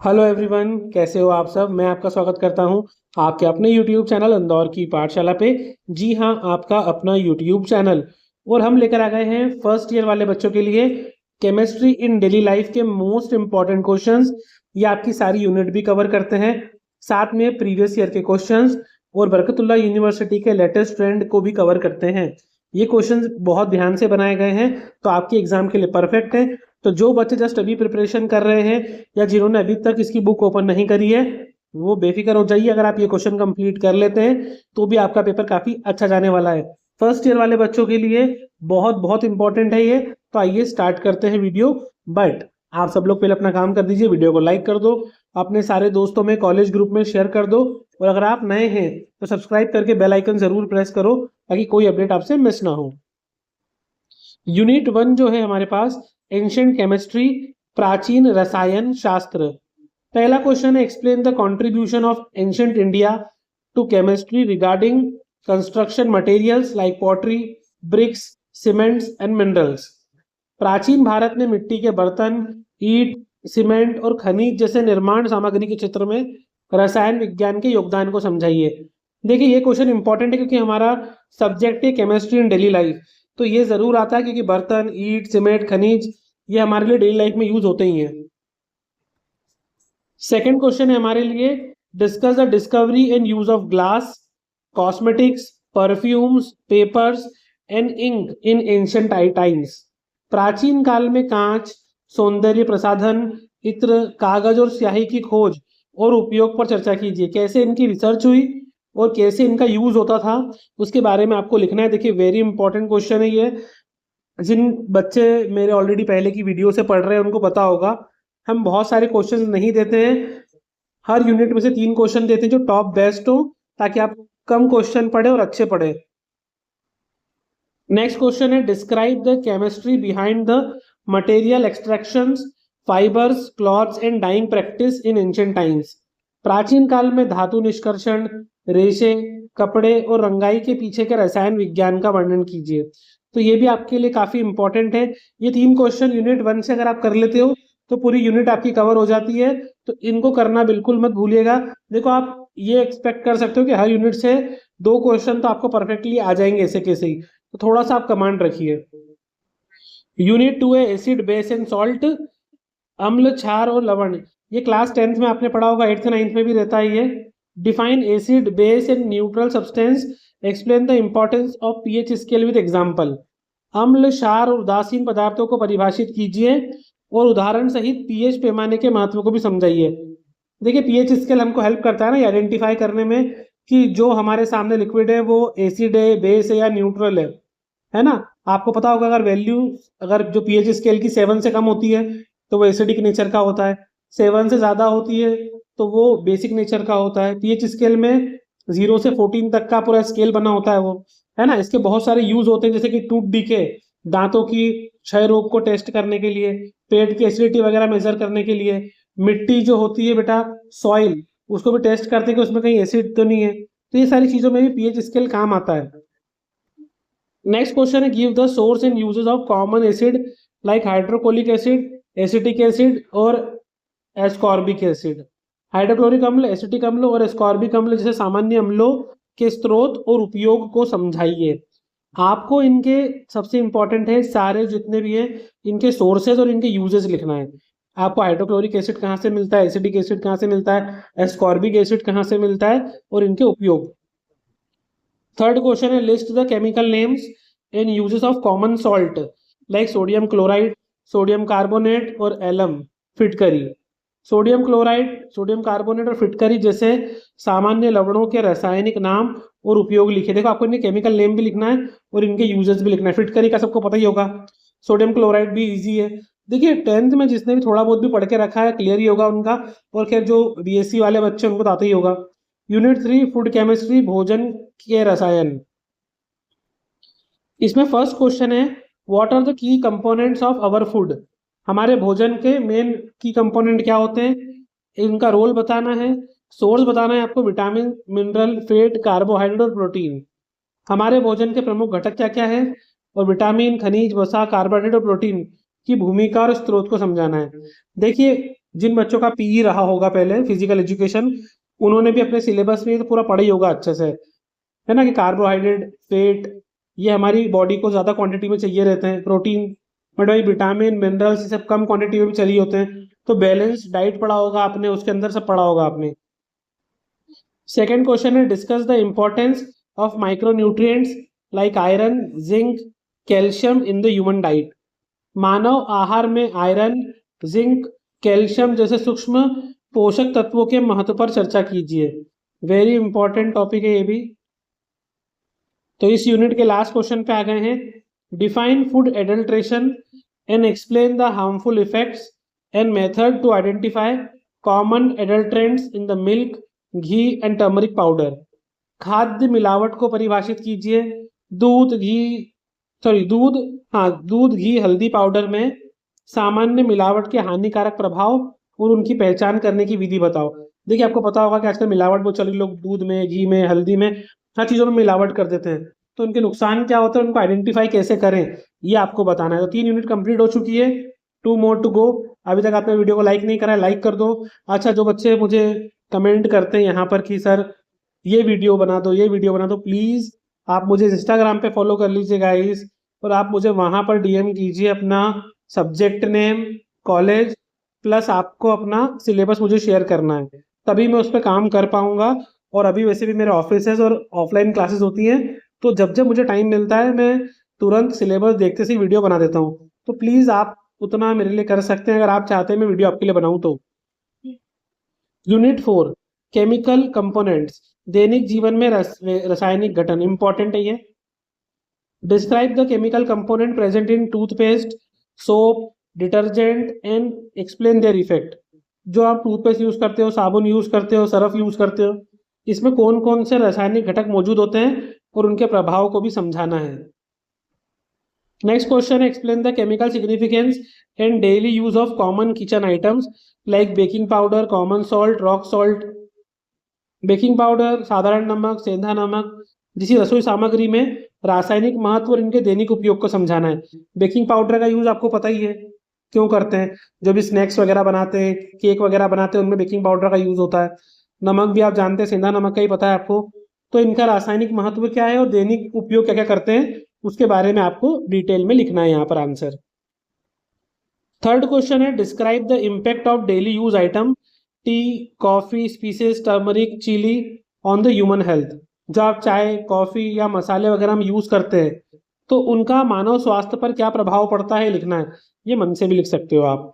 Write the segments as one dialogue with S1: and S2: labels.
S1: Hello everyone, कैसे हो आप सब। मैं आपका स्वागत करता हूं आपके अपने यूट्यूब चैनल इंदौर की पाठशाला पे। जी हाँ, आपका अपना यूट्यूब चैनल। और हम लेकर आ गए हैं फर्स्ट ईयर वाले बच्चों के लिए केमिस्ट्री इन डेली लाइफ के मोस्ट इंपॉर्टेंट क्वेश्चंस। ये आपकी सारी यूनिट भी कवर करते हैं, साथ में प्रीवियस ईयर के क्वेश्चंस और बरकतुल्लाह यूनिवर्सिटी के लेटेस्ट ट्रेंड को भी कवर करते हैं। ये क्वेश्चंस बहुत ध्यान से बनाए गए हैं, तो आपके एग्जाम के लिए परफेक्ट है। तो जो बच्चे जस्ट अभी प्रिपरेशन कर रहे हैं या जिन्होंने अभी तक इसकी बुक ओपन नहीं करी है, वो बेफिक्र हो जाइए। अगर आप ये क्वेश्चन कंप्लीट कर लेते हैं तो भी आपका पेपर काफी अच्छा जाने वाला है। फर्स्ट ईयर वाले बच्चों के लिए बहुत बहुत इंपॉर्टेंट है ये। तो आइए स्टार्ट करते हैं वीडियो। बट आप सब लोग पहले अपना काम कर दीजिए, वीडियो को लाइक कर दो, अपने सारे दोस्तों में कॉलेज ग्रुप में शेयर कर दो, और अगर आप नए हैं तो सब्सक्राइब करके बेल आइकन जरूर प्रेस करो ताकि कोई अपडेट आपसे मिस ना हो। यूनिट 1 जो है हमारे पास, एंशिएंट केमिस्ट्री, प्राचीन रसायन शास्त्र। पहला क्वेश्चन है, explain the contribution of ancient India to chemistry regarding construction materials like pottery, bricks, cements and minerals. प्राचीन भारत ने मिट्टी के बर्तन, ईंट, सीमेंट और खनिज जैसे निर्माण सामग्री के क्षेत्र में रसायन विज्ञान के योगदान को समझाइए। देखिए, ये क्वेश्चन इंपॉर्टेंट है क्योंकि हमारा सब्जेक्ट है केमिस्ट्री इन डेली लाइफ। तो ये जरूर आता है क्योंकि बर्तन, ईंट, सीमेंट, खनिज ये हमारे लिए डेली लाइफ में यूज होते ही हैं। सेकेंड क्वेश्चन है हमारे लिए, discuss the discovery and use of glass, cosmetics, perfumes, papers and ink in ancient times. प्राचीन काल में कांच, सौंदर्य प्रसाधन, इत्र, कागज और स्याही की खोज और उपयोग पर चर्चा कीजिए। कैसे इनकी रिसर्च हुई और कैसे इनका यूज होता था, उसके बारे में आपको लिखना है। देखिए, वेरी इंपॉर्टेंट क्वेश्चन है ये। जिन बच्चे मेरे ऑलरेडी पहले की वीडियो से पढ़ रहे हैं उनको पता होगा, हम बहुत सारे क्वेश्चन नहीं देते हैं। हर यूनिट में से 3 क्वेश्चन देते हैं जो टॉप बेस्ट हो, ताकि आप कम क्वेश्चन पढ़े और अच्छे पढ़े। नेक्स्ट क्वेश्चन है, describe the chemistry behind the material extractions, fibres, cloths and dyeing practice in ancient times. प्राचीन काल में धातु निष्कर्षण, रेशे, कपड़े और रंगाई के पीछे के रसायन विज्ञान का वर्णन कीजिए। तो ये भी आपके लिए काफी इंपॉर्टेंट है। ये 3 क्वेश्चन यूनिट 1 से अगर आप कर लेते हो तो पूरी यूनिट आपकी कवर हो जाती है। तो इनको करना बिल्कुल मत भूलिएगा। देखो, आप ये एक्सपेक्ट कर सकते हो कि हर यूनिट से 2 क्वेश्चन तो आपको परफेक्टली आ जाएंगे ऐसे कैसे ही। तो थोड़ा सा आप कमांड रखिए। यूनिट 2 है, एसिड, बेस एंड सॉल्ट, अम्ल, क्षार और लवण। ये क्लास 10th में आपने पढ़ा होगा, 8th 9th में भी रहता है ये। Define acid, base and neutral substance, explain the importance of pH scale with example. अम्ल, क्षार और उदासीन पदार्थों को परिभाषित कीजिए और उदाहरण सहित पीएच पैमाने के महत्व को भी समझाइए। देखिए, पीएच स्केल हमको हेल्प करता है ना आइडेंटिफाई करने में कि जो हमारे सामने लिक्विड है वो एसिड है, बेस है या न्यूट्रल है ना। आपको पता होगा, अगर वैल्यू, अगर जो पीएच स्केल की 7 से कम होती है तो वो एसिडिक नेचर का होता है, 7 से ज्यादा होती है तो वो बेसिक नेचर का होता है। पीएच स्केल में 0 से 14 तक का पूरा स्केल बना होता है वो, है ना। इसके बहुत सारे यूज होते हैं, जैसे कि टूथ डीके, दांतों की क्षय रोग को टेस्ट करने के लिए, पेट की एसिडिटी वगैरह मेजर करने के लिए। मिट्टी जो होती है बेटा, सॉइल, उसको भी टेस्ट करते हैं कि उसमें कहीं एसिड तो नहीं है। तो ये सारी चीजों में भी पीएच स्केल काम आता है। नेक्स्ट क्वेश्चन है, give the source and uses of common acid like hydrochloric acid, acetic acid और एस्कॉर्बिक एसिड। हाइड्रोक्लोरिक अम्ल, एसिटिक अम्ल और एस्कॉर्बिक अम्ल जैसे सामान्य अम्लों के स्रोत और उपयोग को समझाइए। आपको इनके सबसे इंपॉर्टेंट है, सारे जितने भी हैं इनके सोर्सेज और इनके यूजेस लिखना है। आपको हाइड्रोक्लोरिक एसिड कहाँ से मिलता है, एसिडिक एसिड कहाँ से मिलता है, एस्कॉर्बिक एसिड कहाँ से मिलता है और इनके उपयोग। थर्ड क्वेश्चन है, list the chemical names and uses of common salt like sodium chloride, sodium carbonate और एलम, फिटकरी। सोडियम क्लोराइड, सोडियम कार्बोनेट और फिटकरी जैसे सामान्य लवणों के रासायनिक नाम और उपयोग लिखे। देखो, आपको इनके केमिकल नेम भी लिखना है और इनके यूजेस भी लिखना है। फिटकरी का सबको पता ही होगा, सोडियम क्लोराइड भी इजी है। देखिए, 10th में जिसने भी थोड़ा बहुत भी पढ़ के रखा है क्लियर ही होगा उनका, और खैर जो बीएससी वाले बच्चे उनको तो आता ही होगा। यूनिट 3, फूड केमिस्ट्री, भोजन के रसायन। इसमें फर्स्ट क्वेश्चन है, what are the key components of our food. हमारे भोजन के मेन की कंपोनेंट क्या होते हैं, इनका रोल बताना है। सोर्स बताना है आपको, विटामिन, मिनरल, फैट, कार्बोहाइड्रेट और प्रोटीन। हमारे भोजन के प्रमुख घटक क्या क्या है, और विटामिन, खनिज, वसा, कार्बोहाइड्रेट और प्रोटीन की भूमिका और स्रोत को समझाना है। देखिए, जिन बच्चों का पीई रहा होगा पहले फिजिकल एजुकेशन, उन्होंने भी अपने सिलेबस में ये तो पूरा पढ़ा ही होगा अच्छे से, है ना, कि कार्बोहाइड्रेट, फेट, ये हमारी बॉडी को ज़्यादा क्वांटिटी में चाहिए रहते हैं, प्रोटीन, बट भाई विटामिन मिनरल्स ये सब कम क्वांटिटी में भी चाहिए होते हैं। तो बैलेंस डाइट पढ़ा होगा आपने, उसके अंदर सब पढ़ा होगा आपने। सेकेंड क्वेश्चन है discuss the importance of micronutrients like iron, zinc, calcium in the human diet. मानव आहार में आयरन, जिंक, कैल्शियम जैसे सूक्ष्म पोषक तत्वों के महत्व पर चर्चा कीजिए। वेरी इंपॉर्टेंट टॉपिक है ये भी। तो इस यूनिट के लास्ट क्वेश्चन पे आ गए हैं। Define food adulteration and explain the harmful effects and method to identify common adulterants in the milk, ghee and turmeric powder. खाद्य मिलावट को परिभाषित कीजिए। दूध घी हल्दी पाउडर में सामान्य मिलावट के हानिकारक प्रभाव और उनकी पहचान करने की विधि बताओ। देखिए आपको पता होगा कि आजकल मिलावट बहुत चल रही, लोग दूध में, घी में, हल्दी में, हर चीज़ों में मिलावट कर देते हैं। तो उनके नुकसान क्या होते हैं, उनको आइडेंटिफाई कैसे करें, ये आपको बताना है। तो 3 यूनिट कंप्लीट हो चुकी है, 2 मोर टू गो। अभी तक आपने वीडियो को लाइक नहीं करा है, लाइक कर दो। अच्छा, जो बच्चे मुझे कमेंट करते हैं यहाँ पर कि सर ये वीडियो बना दो, ये वीडियो बना दो, प्लीज़ आप मुझे इंस्टाग्राम पे फॉलो कर लीजिए गाइस, और आप मुझे वहाँ पर डीएम कीजिए अपना सब्जेक्ट नेम, कॉलेज, प्लस आपको अपना सिलेबस मुझे शेयर करना है, तभी मैं उस पर काम कर पाऊँगा। और अभी वैसे भी मेरे ऑफिसेज और ऑफलाइन क्लासेस होती हैं, तो जब जब मुझे टाइम मिलता है मैं तुरंत सिलेबस देखते से वीडियो बना देता हूँ। तो प्लीज़ आप उतना मेरे लिए कर सकते हैं, अगर आप चाहते हैं मैं वीडियो आपके लिए बनाऊँ तो। यूनिट 4 केमिकल कंपोनेंट्स, दैनिक जीवन में रासायनिक घटन, इंपॉर्टेंट है ये। Describe the chemical component present in toothpaste, soap, detergent and explain their effect. जो आप टूथपेस्ट यूज करते हो, साबुन यूज करते हो, सरफ यूज करते हो, इसमें कौन कौन से रासायनिक घटक मौजूद होते हैं और उनके प्रभाव को भी समझाना है। नेक्स्ट क्वेश्चन है explain the chemical significance and daily use of common kitchen items like baking powder, common salt, rock salt. Baking powder, साधारण नमक, सेंधा नमक जैसी रसोई सामग्री में रासायनिक महत्व और इनके दैनिक उपयोग को समझाना है। बेकिंग पाउडर का यूज आपको पता ही है क्यों करते हैं, जो भी स्नैक्स वगैरह बनाते हैं, केक वगैरह बनाते हैं, उनमें बेकिंग पाउडर का यूज होता है। नमक भी आप जानते हैं, सेंधा नमक का ही पता है आपको। तो इनका रासायनिक महत्व क्या है और दैनिक उपयोग क्या क्या करते हैं, उसके बारे में आपको डिटेल में लिखना है यहाँ पर आंसर। थर्ड क्वेश्चन है describe the impact of daily use item tea, coffee, spices, turmeric, chilli on the human health. जो आप चाय, कॉफी या मसाले वगैरह हम यूज करते हैं, तो उनका मानव स्वास्थ्य पर क्या प्रभाव पड़ता है लिखना है। ये मन से भी लिख सकते हो आप।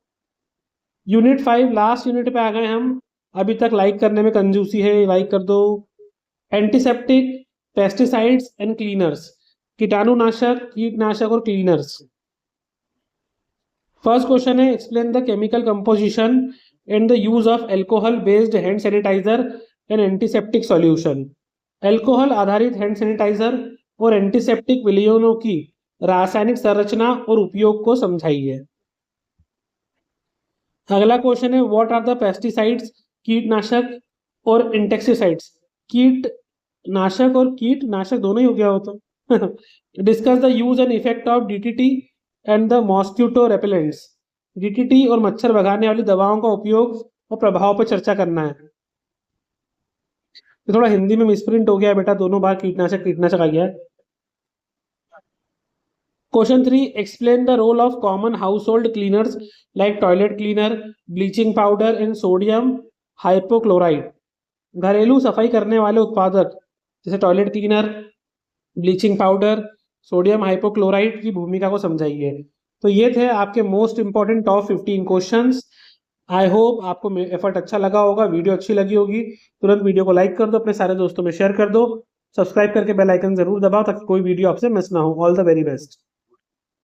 S1: यूनिट 5 लास्ट यूनिट पे आ गए हम। अभी तक लाइक करने में कंजूसी है, लाइक कर दो। एंटीसेप्टिक, पेस्टिसाइड्स एंड क्लीनर्स, कीटाणुनाशक, कीटनाशक और क्लीनर्स। फर्स्ट क्वेश्चन है explain the chemical composition and the use of alcohol based hand sanitiser and antiseptic solution. Alcohol आधारित हैंड सैनिटाइजर और एंटीसेप्टिक विलयनों की रासायनिक संरचना और उपयोग को समझाइए। अगला क्वेश्चन है व्हाट आर द पेस्टिसाइड्स, कीटनाशक और इंसेक्टिसाइड्स। कीटनाशक और कीटनाशक दोनों ही हो गया हो तो। Discuss the use and effect of DTT and the mosquito repellents. DTT और मच्छर भगाने वाली दवाओं का उपयोग और प्रभाव पर चर्चा करना है। तो थोड़ा हिंदी में मिसप्रिंट हो गया बेटा, दोनों बार कीटनाशक कीटनाशक आ गया है। Question 3 explain the role of common household cleaners like toilet cleaner, bleaching powder and sodium hypochloride. घरेलू सफाई करने वाले उत्पादक जैसे toilet cleaner, bleaching powder, sodium hypochloride की भूमिका को समझाइए। तो ये थे आपके most important top 15 questions. I hope आपको एफर्ट अच्छा लगा होगा, वीडियो अच्छी लगी होगी। तुरंत वीडियो को लाइक कर दो, अपने सारे दोस्तों में शेयर कर दो, सब्सक्राइब करके बेल आइकन जरूर दबाओ ताकि कोई वीडियो आपसे मिस ना हो। All the very best.